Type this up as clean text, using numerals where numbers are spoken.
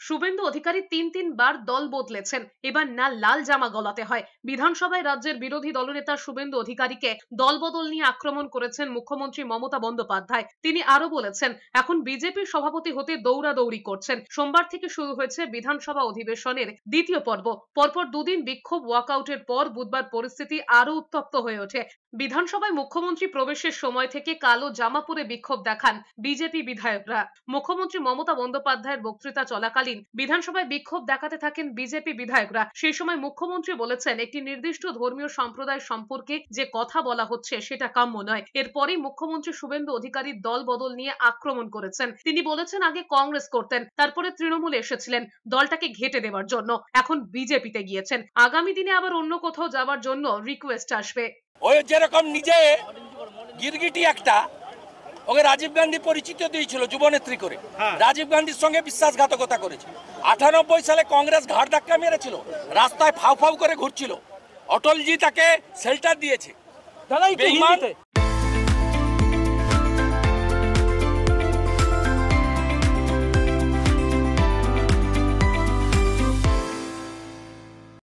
শুভেন্দু অধিকারী তিনবার দল বদলেছেন, এবার না লাল জামা গলাতে হয়। বিধানসভায় রাজ্যের বিরোধী দলনেতা শুভেন্দু অধিকারীকে দলবদল নিয়ে আক্রমণ করেছেন মুখ্যমন্ত্রী মমতা বন্দ্যোপাধ্যায়। তিনি আরো বলেছেন, এখন বিজেপির সভাপতি হতে দৌড়াদৌড়ি করছেন। সোমবার থেকে শুরু হয়েছে বিধানসভা অধিবেশনের দ্বিতীয় পর্ব। পরপর দুদিন বিক্ষোভ ওয়াকআউটের পর বুধবার পরিস্থিতি আরো উত্তপ্ত হয়ে ওঠে। বিধানসভায় মুখ্যমন্ত্রী প্রবেশের সময় থেকে কালো জামা পরে বিক্ষোভ দেখান বিজেপি বিধায়করা। মুখ্যমন্ত্রী মমতা বন্দ্যোপাধ্যায়ের বক্তৃতা চলাকালীন বিধানসভায় বিক্ষোভ দেখাতে থাকেন বিজেপি বিধায়করা। সেই সময় মুখ্যমন্ত্রী বলেছেন, একটি নির্দিষ্ট ধর্মীয় সম্প্রদায় সম্পর্কে যে কথা বলা হচ্ছে সেটা কাম্য নয়। এরপরই মুখ্যমন্ত্রী শুভেন্দু অধিকারীর দল বদল নিয়ে আক্রমণ করেছেন। তিনি বলেছেন, আগে কংগ্রেস করতেন, তারপরে তৃণমূলে এসেছিলেন দলটাকে ঘেঁটে দেওয়ার জন্য, এখন বিজেপিতে গিয়েছেন, আগামী দিনে আবার অন্য কোথাও যাওয়ার জন্য রিকোয়েস্ট আসবে। ওই যেরকম নিজে গিরগিটি একটা, ওকে রাজীব গান্ধী পরিচিত দিয়েছিল যুবনেত্রী করে, রাজীব গান্ধীর সঙ্গে বিশ্বাসঘাতকতা করেছে। 98 সালে কংগ্রেস ঘাড় ধাক্কা মেরেছিল, রাস্তায় ফাউ ফাউ করে ঘুরছিল, অটলজি তাকে শেল্টার দিয়েছে।